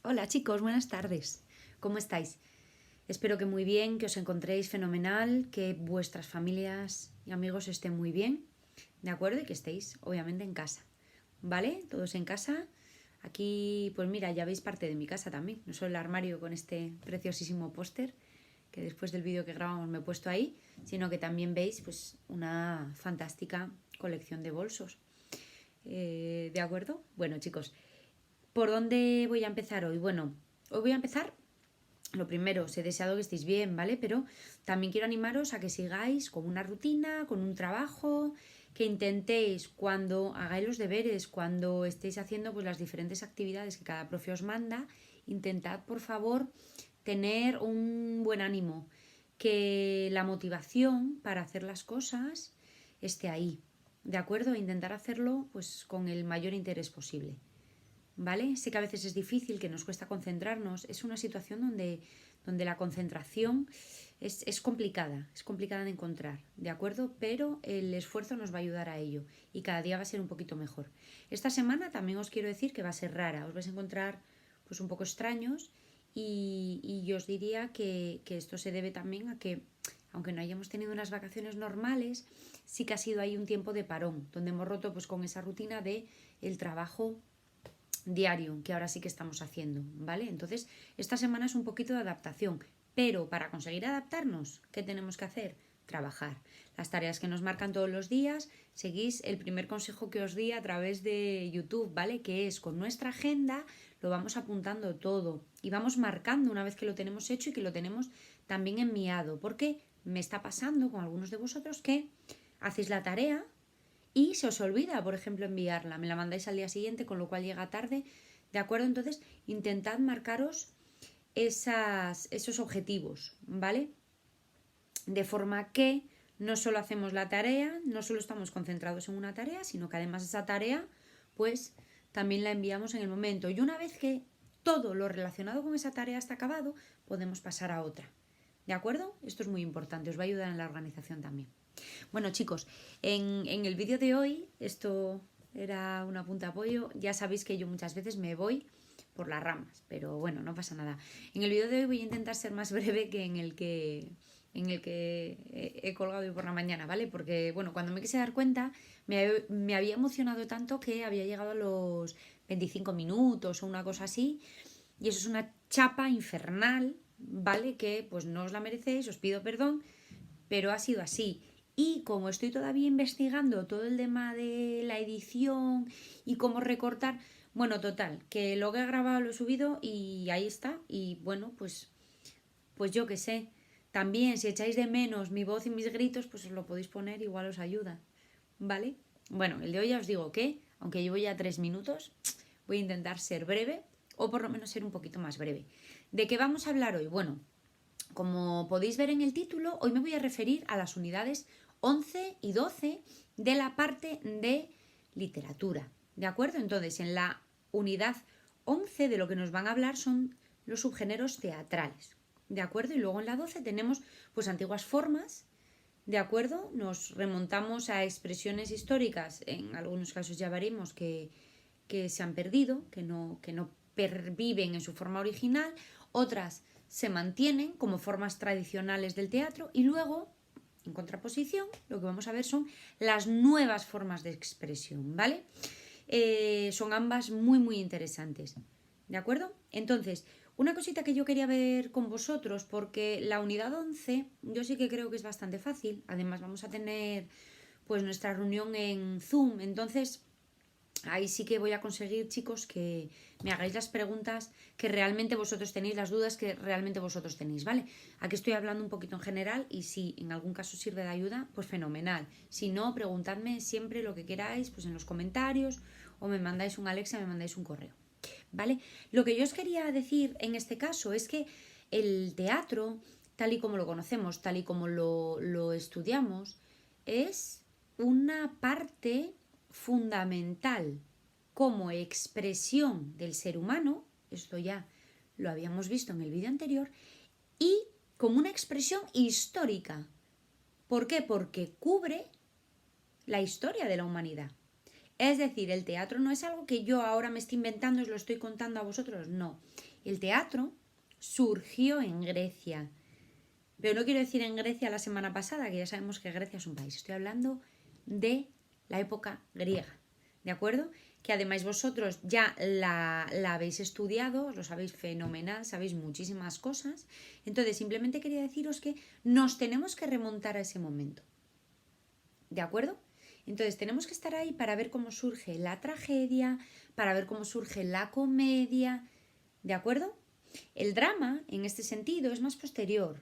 Hola chicos, buenas tardes. ¿Cómo estáis? Espero que muy bien, que os encontréis fenomenal, que vuestras familias y amigos estén muy bien, ¿de acuerdo? Y que estéis, obviamente, en casa, ¿vale? Todos en casa. Aquí, pues mira, ya veis parte de mi casa también, no solo el armario con este preciosísimo póster que después del vídeo que grabamos me he puesto ahí, sino que también veis pues una fantástica colección de bolsos. ¿De acuerdo? Bueno chicos, ¿por dónde voy a empezar hoy? Bueno, hoy voy a empezar. Lo primero, os he deseado que estéis bien, ¿vale? Pero también quiero animaros a que sigáis con una rutina, con un trabajo, que intentéis cuando hagáis los deberes, cuando estéis haciendo pues las diferentes actividades que cada profe os manda, intentad por favor tener un buen ánimo, que la motivación para hacer las cosas esté ahí, ¿de acuerdo? Intentar hacerlo pues con el mayor interés posible. ¿Vale? Sé que a veces es difícil, que nos cuesta concentrarnos. Es una situación donde la concentración es complicada de encontrar, ¿de acuerdo? Pero el esfuerzo nos va a ayudar a ello y cada día va a ser un poquito mejor. Esta semana también os quiero decir que va a ser rara, os vais a encontrar pues un poco extraños y yo os diría que esto se debe también a que, aunque no hayamos tenido unas vacaciones normales, sí que ha sido ahí un tiempo de parón, donde hemos roto pues con esa rutina de el trabajo diario, que ahora sí que estamos haciendo, ¿vale? Entonces, esta semana es un poquito de adaptación, pero para conseguir adaptarnos, ¿qué tenemos que hacer? Trabajar. Las tareas que nos marcan todos los días, seguís el primer consejo que os di a través de YouTube, ¿vale? Que es con nuestra agenda lo vamos apuntando todo y vamos marcando una vez que lo tenemos hecho y que lo tenemos también enviado, porque me está pasando con algunos de vosotros que hacéis la tarea y se os olvida, por ejemplo, enviarla. Me la mandáis al día siguiente, con lo cual llega tarde. ¿De acuerdo? Entonces, intentad marcaros esos objetivos, ¿vale? De forma que no solo hacemos la tarea, no solo estamos concentrados en una tarea, sino que además esa tarea, pues también la enviamos en el momento. Y una vez que todo lo relacionado con esa tarea está acabado, podemos pasar a otra. ¿De acuerdo? Esto es muy importante, os va a ayudar en la organización también. Bueno chicos, en el vídeo de hoy, esto era una punta de apoyo, ya sabéis que yo muchas veces me voy por las ramas, pero bueno, no pasa nada. En el vídeo de hoy voy a intentar ser más breve que en el que he colgado hoy por la mañana, ¿vale? Porque, bueno, cuando me quise dar cuenta, me había emocionado tanto que había llegado a los 25 minutos o una cosa así, y eso es una chapa infernal, ¿vale? Que pues no os la merecéis, os pido perdón, pero ha sido así. Y como estoy todavía investigando todo el tema de la edición y cómo recortar, bueno, total, que lo que he grabado lo he subido y ahí está. Y bueno, pues yo qué sé. También si echáis de menos mi voz y mis gritos, pues os lo podéis poner, igual os ayuda. ¿Vale? Bueno, el de hoy ya os digo que, aunque llevo ya 3 minutos, voy a intentar ser breve o por lo menos ser un poquito más breve. ¿De qué vamos a hablar hoy? Bueno, como podéis ver en el título, hoy me voy a referir a las unidades 11 y 12 de la parte de literatura. ¿De acuerdo? Entonces, en la unidad 11 de lo que nos van a hablar son los subgéneros teatrales. ¿De acuerdo? Y luego en la 12 tenemos pues antiguas formas. ¿De acuerdo? Nos remontamos a expresiones históricas, en algunos casos ya veremos que se han perdido, que no perviven en su forma original, otras se mantienen como formas tradicionales del teatro y luego, en contraposición, lo que vamos a ver son las nuevas formas de expresión, ¿vale? Son ambas muy, muy interesantes, ¿de acuerdo? Entonces, una cosita que yo quería ver con vosotros, porque la unidad 11 yo sí que creo que es bastante fácil, además vamos a tener pues nuestra reunión en Zoom, entonces ahí sí que voy a conseguir, chicos, que me hagáis las preguntas que realmente vosotros tenéis, las dudas que realmente vosotros tenéis, ¿vale? Aquí estoy hablando un poquito en general y si en algún caso sirve de ayuda, pues fenomenal. Si no, preguntadme siempre lo que queráis, pues en los comentarios o me mandáis un Alexa, me mandáis un correo, ¿vale? Lo que yo os quería decir en este caso es que el teatro, tal y como lo conocemos, tal y como lo estudiamos, es una parte fundamental como expresión del ser humano, esto ya lo habíamos visto en el vídeo anterior, y como una expresión histórica. ¿Por qué? Porque cubre la historia de la humanidad. Es decir, el teatro no es algo que yo ahora me estoy inventando y os lo estoy contando a vosotros, no. El teatro surgió en Grecia. Pero no quiero decir en Grecia la semana pasada, que ya sabemos que Grecia es un país. Estoy hablando de la época griega, ¿de acuerdo? Que además vosotros ya la habéis estudiado, lo sabéis fenomenal, sabéis muchísimas cosas. Entonces, simplemente quería deciros que nos tenemos que remontar a ese momento, ¿de acuerdo? Entonces, tenemos que estar ahí para ver cómo surge la tragedia, para ver cómo surge la comedia, ¿de acuerdo? El drama, en este sentido, es más posterior.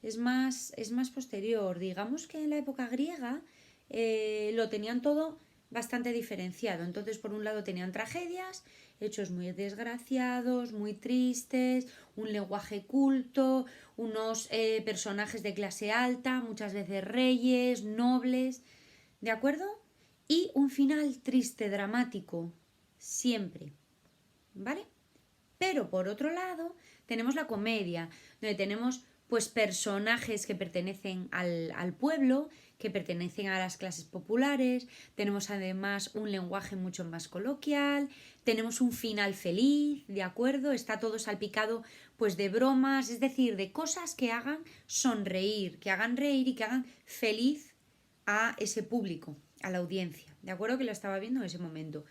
Es más posterior. Digamos que en la época griega lo tenían todo bastante diferenciado. Entonces, por un lado tenían tragedias, hechos muy desgraciados, muy tristes, un lenguaje culto, unos personajes de clase alta, muchas veces reyes, nobles, ¿de acuerdo? Y un final triste, dramático, siempre, ¿vale? Pero por otro lado, tenemos la comedia, donde tenemos pues personajes que pertenecen al pueblo, que pertenecen a las clases populares, tenemos además un lenguaje mucho más coloquial, tenemos un final feliz, ¿de acuerdo? Está todo salpicado pues de bromas, es decir, de cosas que hagan sonreír, que hagan reír y que hagan feliz a ese público, a la audiencia, ¿de acuerdo? Que lo estaba viendo en ese momento.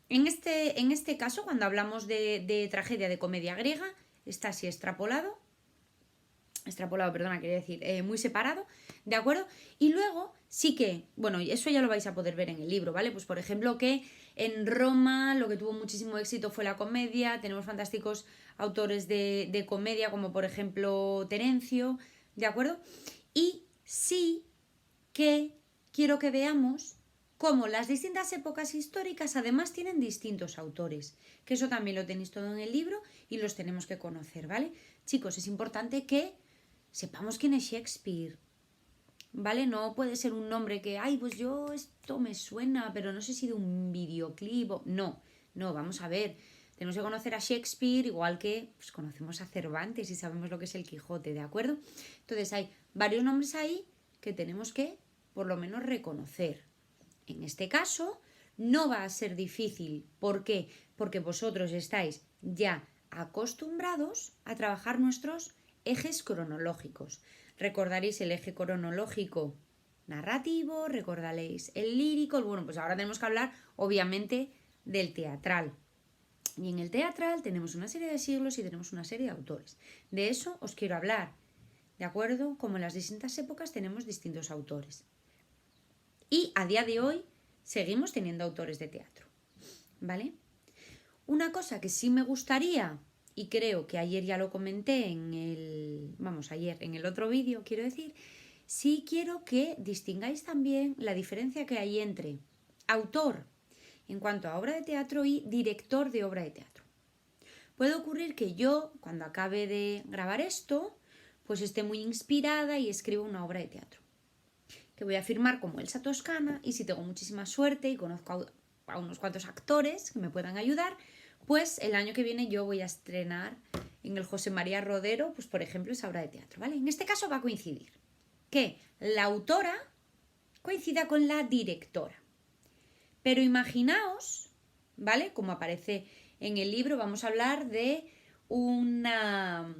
En este caso, cuando hablamos de tragedia de comedia griega, está así extrapolado, perdona, quería decir, muy separado, ¿de acuerdo? Y luego sí que, bueno, eso ya lo vais a poder ver en el libro, ¿vale? Pues por ejemplo que en Roma lo que tuvo muchísimo éxito fue la comedia, tenemos fantásticos autores de comedia como por ejemplo Terencio, ¿de acuerdo? Y sí que quiero que veamos cómo las distintas épocas históricas además tienen distintos autores, que eso también lo tenéis todo en el libro y los tenemos que conocer, ¿vale? Chicos, es importante que sepamos quién es Shakespeare, ¿vale? No puede ser un nombre que, ay, pues yo esto me suena, pero no sé si de un videoclip o... No, vamos a ver. Tenemos que conocer a Shakespeare igual que pues, conocemos a Cervantes y sabemos lo que es el Quijote, ¿de acuerdo? Entonces hay varios nombres ahí que tenemos que, por lo menos, reconocer. En este caso, no va a ser difícil. ¿Por qué? Porque vosotros estáis ya acostumbrados a trabajar nuestros ejes cronológicos. Recordaréis el eje cronológico narrativo, recordaréis el lírico. Bueno, pues ahora tenemos que hablar, obviamente, del teatral. Y en el teatral tenemos una serie de siglos y tenemos una serie de autores. De eso os quiero hablar, ¿de acuerdo? Como en las distintas épocas tenemos distintos autores. Y a día de hoy seguimos teniendo autores de teatro, ¿vale? Una cosa que sí me gustaría, y creo que ayer ya lo comenté en el otro vídeo, quiero decir, sí quiero que distingáis también la diferencia que hay entre autor en cuanto a obra de teatro y director de obra de teatro. Puede ocurrir que yo, cuando acabe de grabar esto, pues esté muy inspirada y escriba una obra de teatro que voy a firmar como Elsa Toscana, y si tengo muchísima suerte y conozco a unos cuantos actores que me puedan ayudar, pues el año que viene yo voy a estrenar en el José María Rodero, pues por ejemplo, esa obra de teatro, ¿vale? En este caso va a coincidir que la autora coincida con la directora. Pero imaginaos, ¿vale? Como aparece en el libro, vamos a hablar de una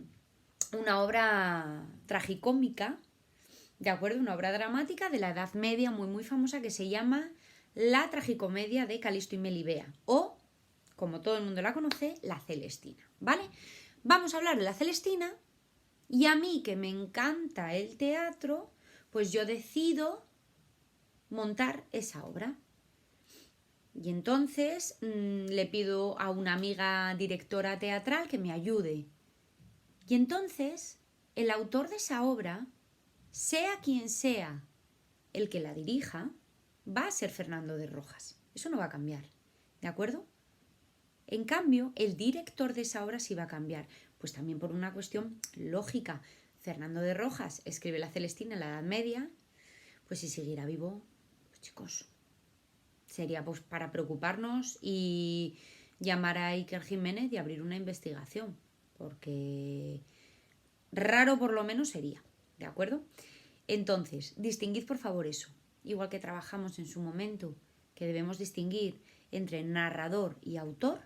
obra tragicómica, ¿de acuerdo? Una obra dramática de la Edad Media muy famosa que se llama La tragicomedia de Calisto y Melibea, o, como todo el mundo la conoce, La Celestina, ¿vale? Vamos a hablar de La Celestina y a mí, que me encanta el teatro, pues yo decido montar esa obra. Y entonces le pido a una amiga directora teatral que me ayude. Y entonces el autor de esa obra, sea quien sea el que la dirija, va a ser Fernando de Rojas. Eso no va a cambiar, ¿de acuerdo? En cambio, el director de esa obra sí va a cambiar. Pues también por una cuestión lógica. Fernando de Rojas escribe La Celestina en la Edad Media, pues si siguiera vivo, pues chicos, sería pues para preocuparnos y llamar a Iker Jiménez y abrir una investigación, porque raro por lo menos sería, ¿de acuerdo? Entonces, distinguid por favor eso, igual que trabajamos en su momento, que debemos distinguir entre narrador y autor,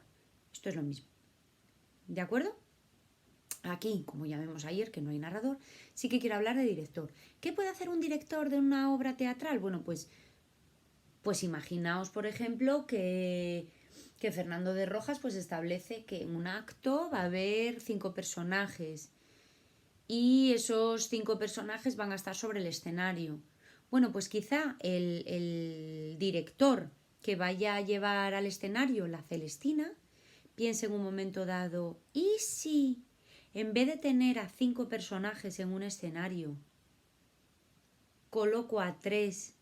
esto es lo mismo. ¿De acuerdo? Aquí, como ya vimos ayer que no hay narrador, sí que quiero hablar de director. ¿Qué puede hacer un director de una obra teatral? Bueno, pues imaginaos, por ejemplo, que Fernando de Rojas pues establece que en un acto va a haber 5 personajes y esos 5 personajes van a estar sobre el escenario. Bueno, pues quizá el director que vaya a llevar al escenario la Celestina piense en un momento dado, ¿y si en vez de tener a 5 personajes en un escenario, coloco a 3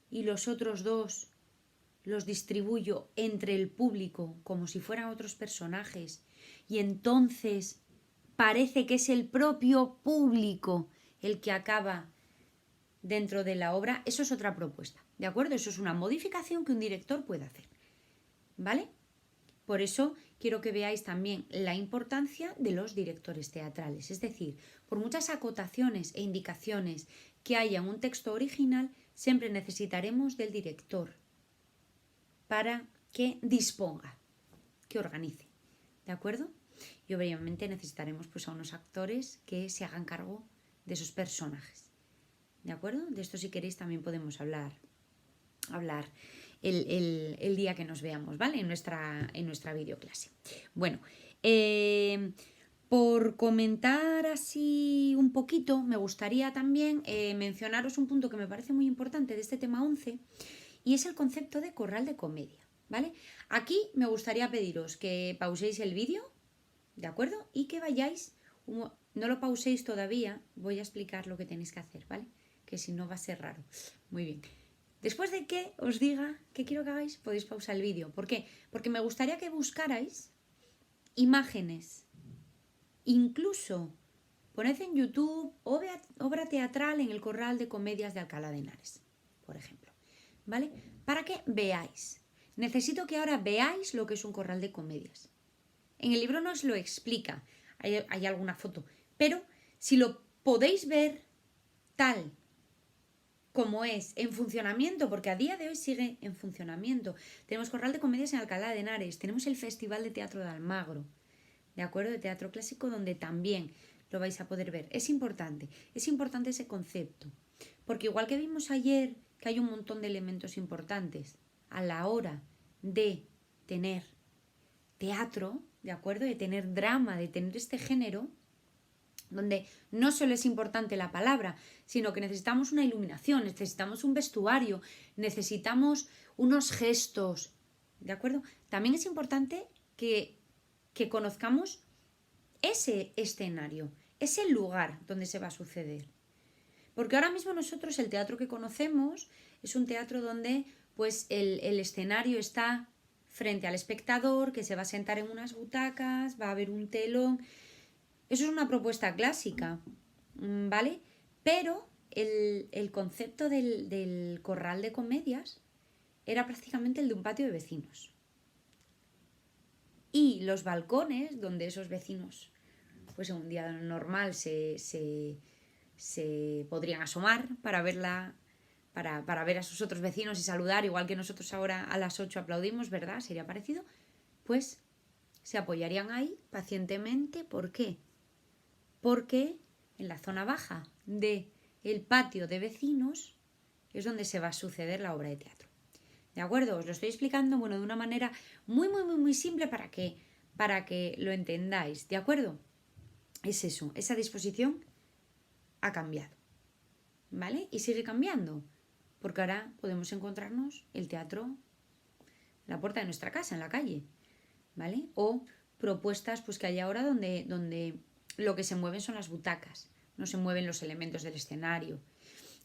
y los otros 2 los distribuyo entre el público como si fueran otros personajes y entonces parece que es el propio público el que acaba dentro de la obra? Eso es otra propuesta, ¿de acuerdo? Eso es una modificación que un director puede hacer, ¿vale? Por eso quiero que veáis también la importancia de los directores teatrales, es decir, por muchas acotaciones e indicaciones que haya en un texto original, siempre necesitaremos del director para que disponga, que organice, ¿de acuerdo? Y obviamente necesitaremos pues a unos actores que se hagan cargo de esos personajes, ¿de acuerdo? De esto si queréis también podemos hablar el día que nos veamos, ¿vale? En nuestra videoclase. Bueno, por comentar así un poquito, me gustaría también mencionaros un punto que me parece muy importante de este tema 11 y es el concepto de corral de comedia, ¿vale? Aquí me gustaría pediros que pauséis el vídeo, ¿de acuerdo? Y que vayáis, no lo pauséis todavía, voy a explicar lo que tenéis que hacer, ¿vale? Que si no va a ser raro. Muy bien. Después de que os diga qué quiero que hagáis, podéis pausar el vídeo. ¿Por qué? Porque me gustaría que buscarais imágenes. Incluso poned en YouTube obra teatral en el Corral de Comedias de Alcalá de Henares, por ejemplo. ¿Vale? Para que veáis. Necesito que ahora veáis lo que es un corral de comedias. En el libro no os lo explica, hay alguna foto, pero si lo podéis ver tal como es en funcionamiento, porque a día de hoy sigue en funcionamiento. Tenemos Corral de Comedias en Alcalá de Henares, tenemos el Festival de Teatro de Almagro, ¿de acuerdo? De teatro clásico, donde también lo vais a poder ver. Es importante ese concepto, porque igual que vimos ayer que hay un montón de elementos importantes a la hora de tener teatro, ¿de acuerdo? De tener drama, de tener este género, donde no solo es importante la palabra, sino que necesitamos una iluminación, necesitamos un vestuario, necesitamos unos gestos, ¿de acuerdo? También es importante que conozcamos ese escenario, ese lugar donde se va a suceder. Porque ahora mismo nosotros el teatro que conocemos es un teatro donde pues el escenario está frente al espectador, que se va a sentar en unas butacas, va a haber un telón. Eso es una propuesta clásica, ¿vale? Pero el concepto del corral de comedias era prácticamente el de un patio de vecinos. Y los balcones donde esos vecinos, pues en un día normal se podrían asomar para verla, para ver a sus otros vecinos y saludar, igual que nosotros ahora a las 8 aplaudimos, ¿verdad? Sería parecido. Pues se apoyarían ahí pacientemente. ¿Por qué? Porque en la zona baja del patio de vecinos es donde se va a suceder la obra de teatro. ¿De acuerdo? Os lo estoy explicando, bueno, de una manera muy simple para que lo entendáis. ¿De acuerdo? Es eso, esa disposición ha cambiado, ¿vale? Y sigue cambiando, porque ahora podemos encontrarnos el teatro en la puerta de nuestra casa, en la calle, ¿vale? O propuestas pues que hay ahora donde lo que se mueven son las butacas, no se mueven los elementos del escenario.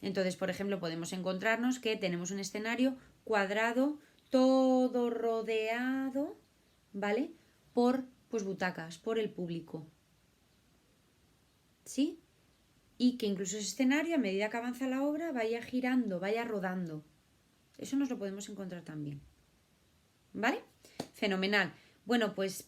Entonces, por ejemplo, podemos encontrarnos que tenemos un escenario cuadrado, todo rodeado, ¿vale? Por pues butacas, por el público, ¿sí? Y que incluso ese escenario, a medida que avanza la obra, vaya girando, vaya rodando. Eso nos lo podemos encontrar también, ¿vale? Fenomenal. Bueno, pues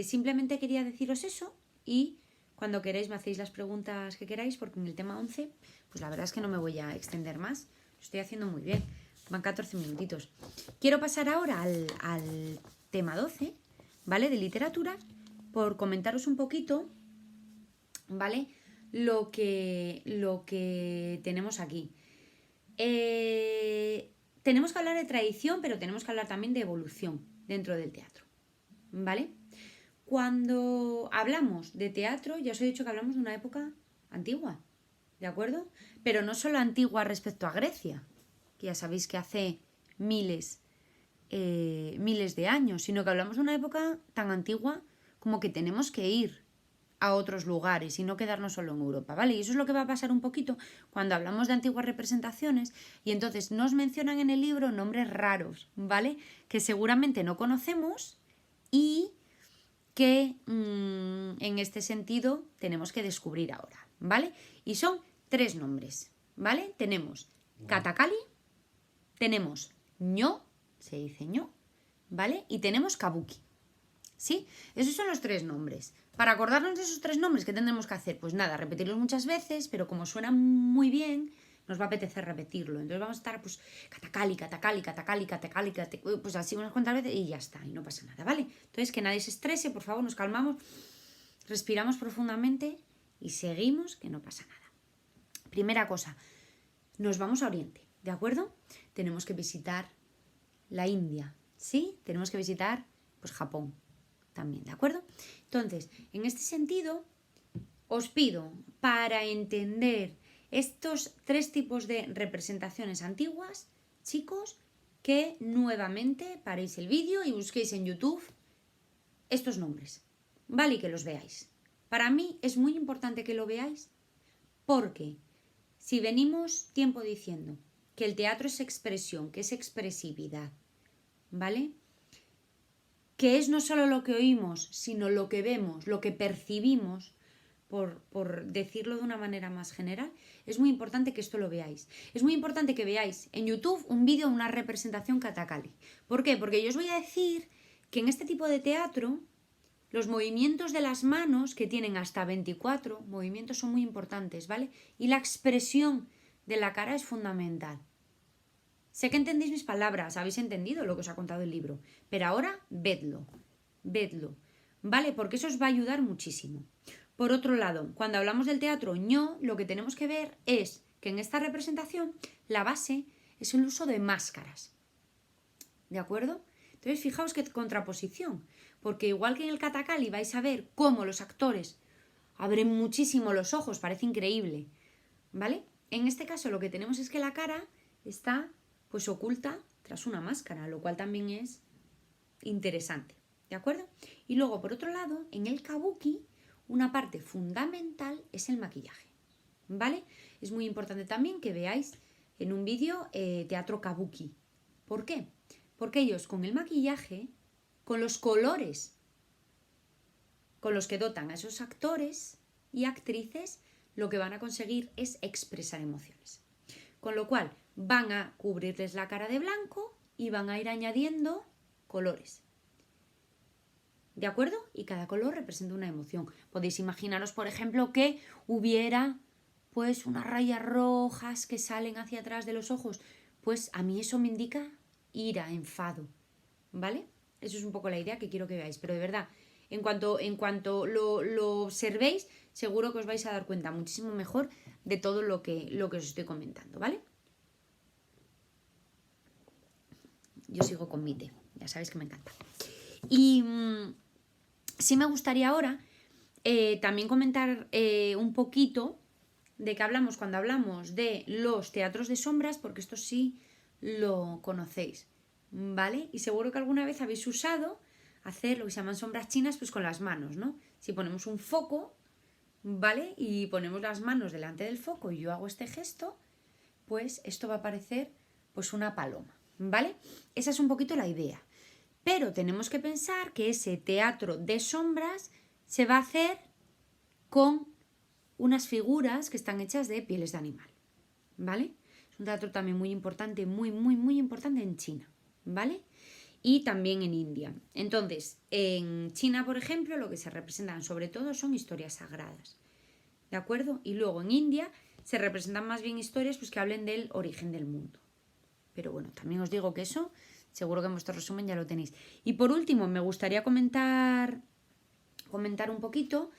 simplemente quería deciros eso y cuando queráis me hacéis las preguntas que queráis, porque en el tema 11, pues la verdad es que no me voy a extender más. Lo estoy haciendo muy bien. van 14 minutitos. Quiero pasar ahora al tema 12, ¿vale? De literatura, por comentaros un poquito, ¿vale? Lo que tenemos aquí. Tenemos que hablar de tradición, pero tenemos que hablar también de evolución dentro del teatro, ¿vale? Cuando hablamos de teatro, ya os he dicho que hablamos de una época antigua, ¿de acuerdo? Pero no solo antigua respecto a Grecia, que ya sabéis que hace miles de años, sino que hablamos de una época tan antigua como que tenemos que ir a otros lugares y no quedarnos solo en Europa, ¿vale? Y eso es lo que va a pasar un poquito cuando hablamos de antiguas representaciones y entonces nos mencionan en el libro nombres raros, ¿vale? Que seguramente no conocemos y que en este sentido tenemos que descubrir ahora, ¿vale? Y son 3 nombres, ¿vale? Tenemos Katakali, tenemos ño, se dice ño, ¿vale? Y tenemos kabuki, ¿sí? Esos son los 3 nombres. Para acordarnos de esos 3 nombres, ¿qué tendremos que hacer? Pues nada, repetirlos muchas veces, pero como suenan muy bien, nos va a apetecer repetirlo. Entonces vamos a estar, pues, katakali, katakali, katakali, katakali, pues así unas cuantas veces y ya está, y no pasa nada, ¿vale? Entonces que nadie se estrese, por favor, nos calmamos, respiramos profundamente y seguimos, que no pasa nada. Primera cosa, nos vamos a Oriente, ¿de acuerdo? Tenemos que visitar la India, ¿sí? Tenemos que visitar, pues, Japón también, ¿de acuerdo? Entonces, en este sentido, os pido, para entender estos 3 tipos de representaciones antiguas, chicos, que nuevamente paréis el vídeo y busquéis en YouTube estos nombres, ¿vale? Y que los veáis. Para mí es muy importante que lo veáis porque si venimos tiempo diciendo que el teatro es expresión, que es expresividad, ¿vale? Que es no solo lo que oímos, sino lo que vemos, lo que percibimos, por decirlo de una manera más general, es muy importante que esto lo veáis. Es muy importante que veáis en YouTube un vídeo, una representación katakali. ¿Por qué? Porque yo os voy a decir que en este tipo de teatro los movimientos de las manos, que tienen hasta 24 movimientos, son muy importantes, ¿vale? Y la expresión de la cara es fundamental. Sé que entendéis mis palabras, habéis entendido lo que os ha contado el libro, pero ahora vedlo, ¿vale? Porque eso os va a ayudar muchísimo. Por otro lado, cuando hablamos del teatro ño, lo que tenemos que ver es que en esta representación la base es el uso de máscaras, ¿de acuerdo? Entonces fijaos qué contraposición, porque igual que en el katakali vais a ver cómo los actores abren muchísimo los ojos, parece increíble, ¿vale? En este caso lo que tenemos es que la cara está pues oculta tras una máscara, lo cual también es interesante, ¿de acuerdo? Y luego, por otro lado, en el kabuki, una parte fundamental es el maquillaje, ¿vale? Es muy importante también que veáis en un vídeo teatro kabuki. ¿Por qué? Porque ellos con el maquillaje, con los colores con los que dotan a esos actores y actrices, lo que van a conseguir es expresar emociones. Con lo cual, van a cubrirles la cara de blanco y van a ir añadiendo colores. ¿De acuerdo? Y cada color representa una emoción. Podéis imaginaros, por ejemplo, que hubiera pues unas rayas rojas que salen hacia atrás de los ojos. Pues a mí eso me indica ira, enfado. ¿Vale? Eso es un poco la idea que quiero que veáis. Pero de verdad, en cuanto lo observéis, seguro que os vais a dar cuenta muchísimo mejor de todo lo que os estoy comentando, ¿vale? Yo sigo con mi té, ya sabéis que me encanta. Y sí me gustaría ahora también comentar un poquito de qué hablamos cuando hablamos de los teatros de sombras, porque esto sí lo conocéis, ¿vale? Y seguro que alguna vez habéis usado hacer lo que se llaman sombras chinas pues con las manos, ¿no? Si ponemos un foco, ¿vale? Y ponemos las manos delante del foco y yo hago este gesto, pues esto va a parecer pues una paloma, ¿vale? Esa es un poquito la idea. Pero tenemos que pensar que ese teatro de sombras se va a hacer con unas figuras que están hechas de pieles de animal, ¿vale? Es un teatro también muy importante, muy importante en China, ¿vale? Y también en India. Entonces, en China, por ejemplo, lo que se representan sobre todo son historias sagradas, ¿de acuerdo? Y luego en India se representan más bien historias pues, que hablen del origen del mundo, pero bueno, también os digo que eso seguro que en vuestro resumen ya lo tenéis. Y por último, me gustaría comentar un poquito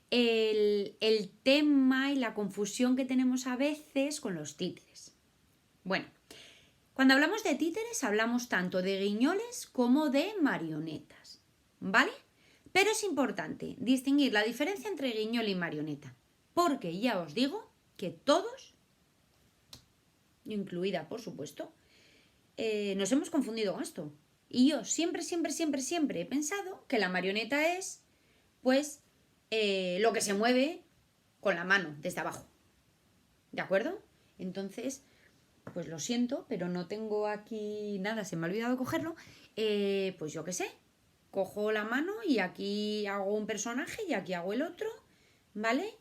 el tema y la confusión que tenemos a veces con los títeres. Bueno, cuando hablamos de títeres hablamos tanto de guiñoles como de marionetas, ¿vale? Pero es importante distinguir la diferencia entre guiñol y marioneta, porque ya os digo que todos, incluida por supuesto, nos hemos confundido con esto. Y yo siempre he pensado que la marioneta es, pues, lo que se mueve con la mano desde abajo. ¿De acuerdo? Entonces, pues lo siento, pero no tengo aquí nada, se me ha olvidado cogerlo. Pues yo qué sé, cojo la mano y aquí hago un personaje y aquí hago el otro, ¿vale?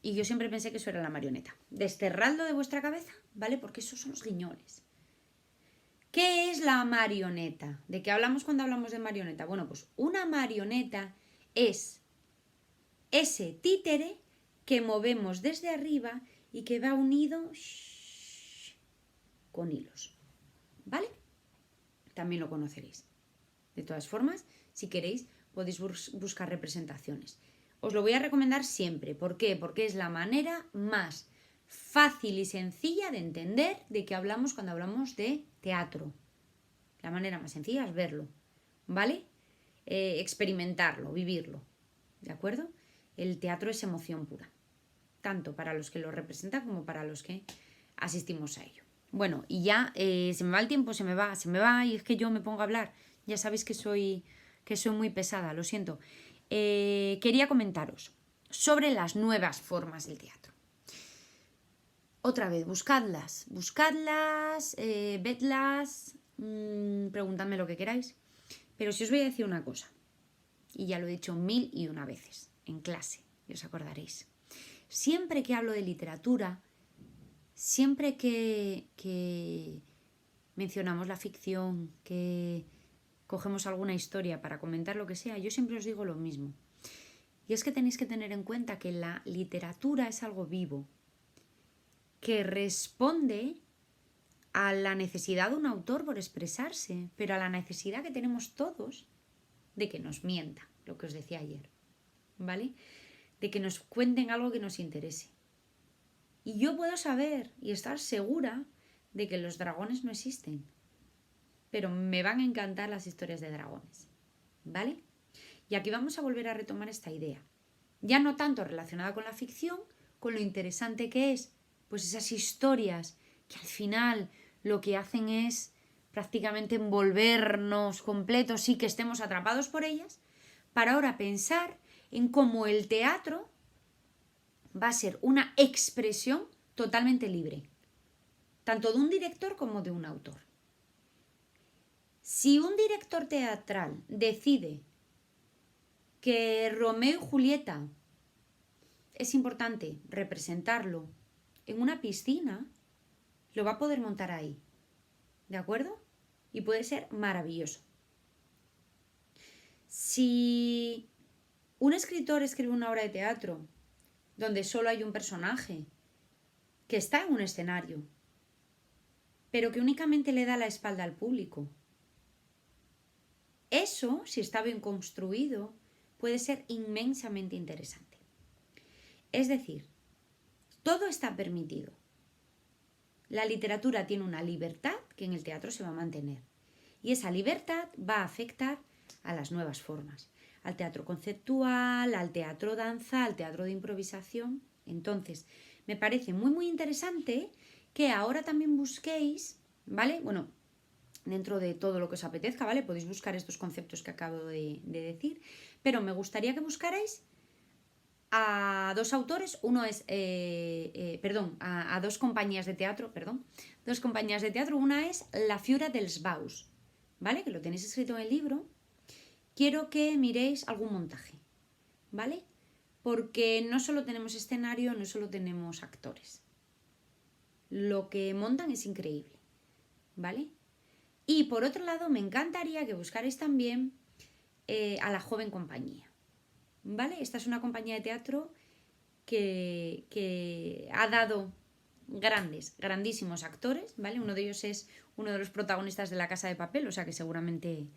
Y yo siempre pensé que eso era la marioneta. Desterradlo de vuestra cabeza, ¿vale? Porque esos son los guiñoles. ¿Qué es la marioneta? ¿De qué hablamos cuando hablamos de marioneta? Bueno, pues una marioneta es ese títere que movemos desde arriba y que va unido con hilos, ¿vale? También lo conoceréis. De todas formas, si queréis, podéis buscar representaciones. Os lo voy a recomendar siempre. ¿Por qué? Porque es la manera más fácil y sencilla de entender de qué hablamos cuando hablamos de teatro. La manera más sencilla es verlo, ¿vale? Experimentarlo, vivirlo, ¿de acuerdo? El teatro es emoción pura, tanto para los que lo representan como para los que asistimos a ello. Bueno, y ya se me va el tiempo, se me va y es que yo me pongo a hablar. Ya sabéis que soy muy pesada, lo siento. Quería comentaros sobre las nuevas formas del teatro. Otra vez, buscadlas, vedlas, preguntadme lo que queráis. Pero si os voy a decir una cosa, y ya lo he dicho 1001 veces en clase, y os acordaréis. Siempre que hablo de literatura, siempre que mencionamos la ficción, que cogemos alguna historia para comentar lo que sea, yo siempre os digo lo mismo. Y es que tenéis que tener en cuenta que la literatura es algo vivo, que responde a la necesidad de un autor por expresarse, pero a la necesidad que tenemos todos de que nos mienta, lo que os decía ayer, ¿vale? De que nos cuenten algo que nos interese. Y yo puedo saber y estar segura de que los dragones no existen, pero me van a encantar las historias de dragones, ¿vale? Y aquí vamos a volver a retomar esta idea, ya no tanto relacionada con la ficción, con lo interesante que es, pues esas historias que al final lo que hacen es prácticamente envolvernos completos y que estemos atrapados por ellas, para ahora pensar en cómo el teatro va a ser una expresión totalmente libre, tanto de un director como de un autor. Si un director teatral decide que Romeo y Julieta es importante representarlo en una piscina, lo va a poder montar ahí, ¿de acuerdo? Y puede ser maravilloso. Si un escritor escribe una obra de teatro donde solo hay un personaje que está en un escenario, pero que únicamente le da la espalda al público, eso, si está bien construido, puede ser inmensamente interesante. Es decir, todo está permitido. La literatura tiene una libertad que en el teatro se va a mantener. Y esa libertad va a afectar a las nuevas formas, al teatro conceptual, al teatro danza, al teatro de improvisación. Entonces, me parece muy interesante que ahora también busquéis, ¿vale? Bueno, dentro de todo lo que os apetezca, ¿vale? Podéis buscar estos conceptos que acabo de decir, pero me gustaría que buscarais a dos autores, a dos compañías de teatro, una es La Fiura dels Baus, ¿vale? Que lo tenéis escrito en el libro. Quiero que miréis algún montaje, ¿vale? Porque no solo tenemos escenario, no solo tenemos actores. Lo que montan es increíble, ¿vale? Y por otro lado, me encantaría que buscarais también a La Joven Compañía, ¿vale? Esta es una compañía de teatro que ha dado grandísimos actores, ¿vale? Uno de ellos es uno de los protagonistas de La Casa de Papel, o sea que seguramente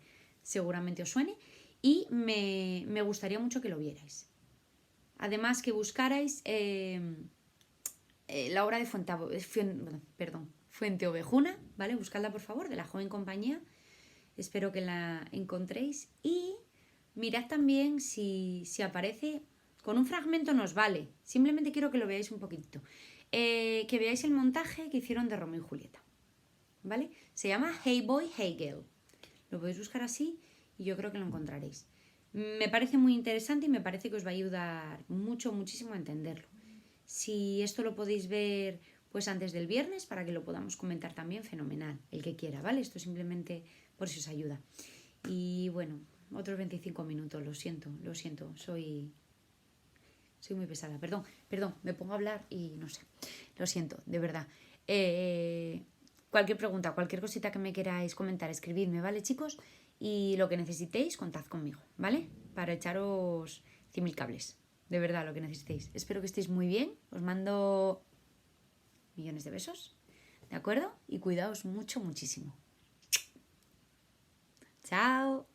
os suene. Y me gustaría mucho que lo vierais. Además, que buscarais la obra de Fuenteovejuna, ¿vale? Buscadla, por favor, de La Joven Compañía. Espero que la encontréis. Y mirad también si aparece. Con un fragmento nos vale. Simplemente quiero que lo veáis un poquitito. Que veáis el montaje que hicieron de Romeo y Julieta, ¿vale? Se llama Hey Boy, Hey Girl. Lo podéis buscar así y yo creo que lo encontraréis. Me parece muy interesante y me parece que os va a ayudar muchísimo a entenderlo. Si esto lo podéis ver pues antes del viernes para que lo podamos comentar también, fenomenal, el que quiera, ¿vale? Esto simplemente por si os ayuda. Y bueno, otros 25 minutos, lo siento, soy muy pesada, perdón, me pongo a hablar y no sé, lo siento, de verdad. Cualquier pregunta, cualquier cosita que me queráis comentar, escribidme, ¿vale, chicos? Y lo que necesitéis, contad conmigo, ¿vale? Para echaros 100.000 cables, de verdad, lo que necesitéis. Espero que estéis muy bien, os mando millones de besos, ¿de acuerdo? Y cuidaos muchísimo. Chao.